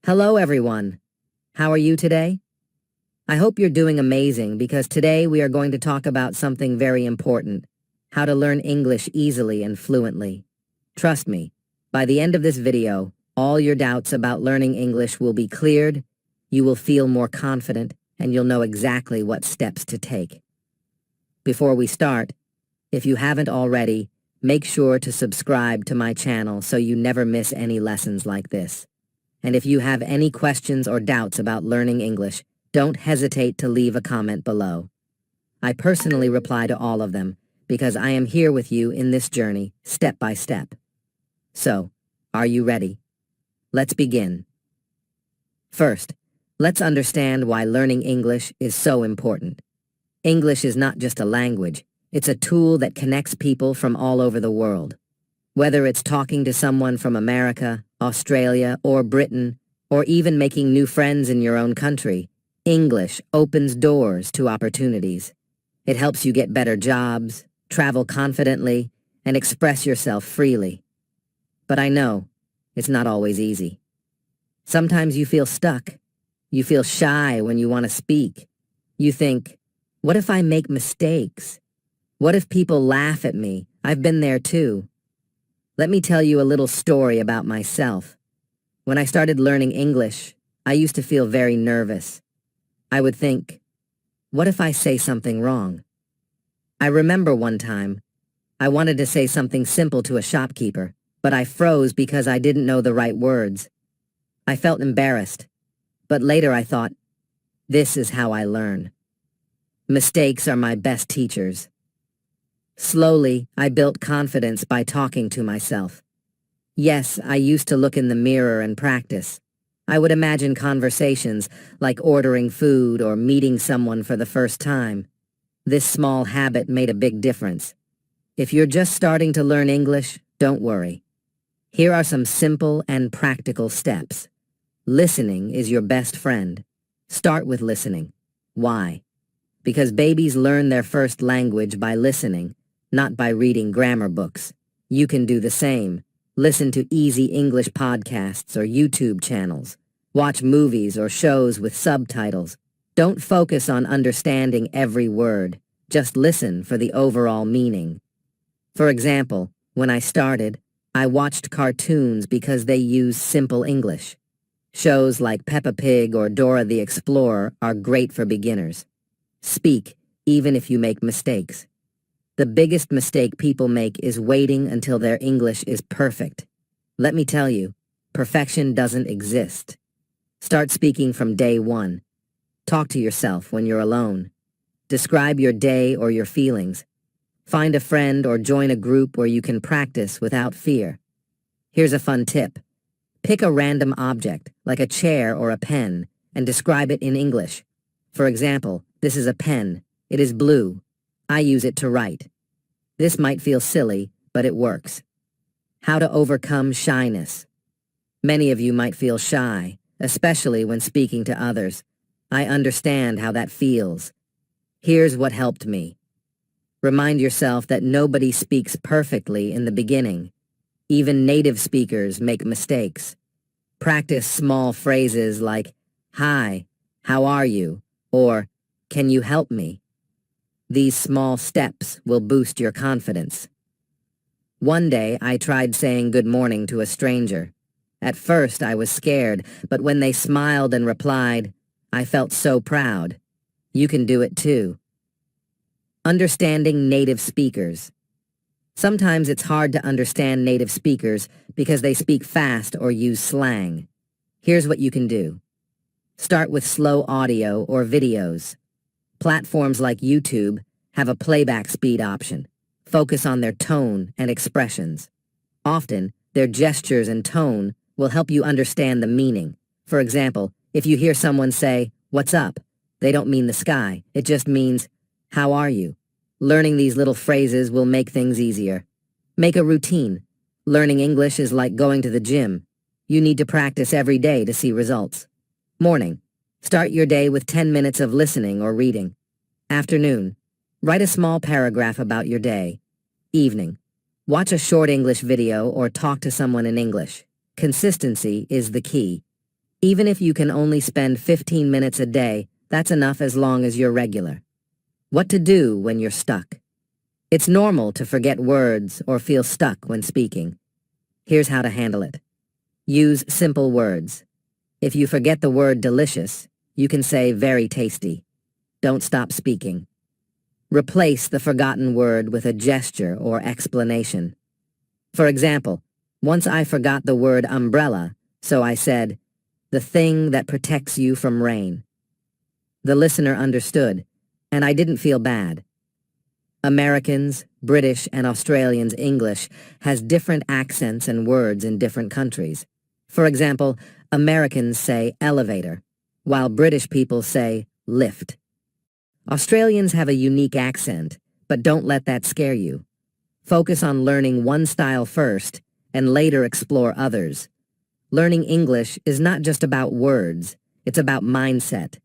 Hello, everyone. How are you today? I hope you're doing amazing because today we are going to talk about something very important, how to learn English easily and fluently. Trust me, by the end of this video, all your doubts about learning English will be cleared, you will feel more confident, and you'll know exactly what steps to take. Before we start, if you haven't already, make sure to subscribe to my channel so you never miss any lessons like this. And if you have any questions or doubts about learning English, don't hesitate to leave a comment below. I personally reply to all of them because I am here with you in this journey, step by step. So, are you ready? Let's begin. First, let's understand why learning English is so important. English is not just a language, it's a tool that connects people from all over the world. Whether it's talking to someone from America, Australia, or Britain, or even making new friends in your own country, English opens doors to opportunities. It helps you get better jobs, travel confidently, and express yourself freely. But I know, it's not always easy. Sometimes you feel stuck. You feel shy when you want to speak. You think, what if I make mistakes? What if people laugh at me? I've been there too. Let me tell you a little story about myself. When I started learning English, I used to feel very nervous. I would think, what if I say something wrong? I remember one time, I wanted to say something simple to a shopkeeper, but I froze because I didn't know the right words. I felt embarrassed, but later I thought, this is how I learn. Mistakes are my best teachers. Slowly, I built confidence by talking to myself. Yes, I used to look in the mirror and practice. I would imagine conversations like ordering food or meeting someone for the first time. This small habit made a big difference. If you're just starting to learn English, don't worry. Here are some simple and practical steps. Listening is your best friend. Start with listening. Why? Because babies learn their first language by listening, not by reading grammar books. You can do the same. Listen to easy English podcasts or YouTube channels. Watch movies or shows with subtitles. Don't focus on understanding every word. Just listen for the overall meaning. For example, when I started, I watched cartoons because they use simple English. Shows like Peppa Pig or Dora the Explorer are great for beginners. Speak, even if you make mistakes. The biggest mistake people make is waiting until their English is perfect. Let me tell you, perfection doesn't exist. Start speaking from day one. Talk to yourself when you're alone. Describe your day or your feelings. Find a friend or join a group where you can practice without fear. Here's a fun tip. Pick a random object, like a chair or a pen, and describe it in English. For example, this is a pen. It is blue. I use it to write. This might feel silly, but it works. How to overcome shyness. Many of you might feel shy, especially when speaking to others. I understand how that feels. Here's what helped me. Remind yourself that nobody speaks perfectly in the beginning. Even native speakers make mistakes. Practice small phrases like, "Hi, how are you?" or "Can you help me?" These small steps will boost your confidence. One day, I tried saying good morning to a stranger. At first, I was scared, but when they smiled and replied, I felt so proud. You can do it too. Understanding native speakers. Sometimes it's hard to understand native speakers because they speak fast or use slang. Here's what you can do. Start with slow audio or videos. Platforms like YouTube have a playback speed option. Focus on their tone and expressions. Often, their gestures and tone will help you understand the meaning. For example, if you hear someone say, "What's up?" they don't mean the sky. It just means, "How are you?" Learning these little phrases will make things easier. Make a routine. Learning English is like going to the gym. You need to practice every day to see results. Morning. Start your day with 10 minutes of listening or reading. Afternoon. Write a small paragraph about your day. Evening. Watch a short English video or talk to someone in English. Consistency is the key. Even if you can only spend 15 minutes a day, that's enough as long as you're regular. What to do when you're stuck. It's normal to forget words or feel stuck when speaking. Here's how to handle it. Use simple words. If you forget the word delicious, you can say very tasty. Don't stop speaking. Replace the forgotten word with a gesture or explanation. For example, once I forgot the word umbrella, so I said, the thing that protects you from rain. The listener understood, and I didn't feel bad. Americans, British, and Australians' English has different accents and words in different countries. For example, Americans say elevator, while British people say lift. Australians have a unique accent, but don't let that scare you. Focus on learning one style first, and later explore others. Learning English is not just about words, it's about mindset.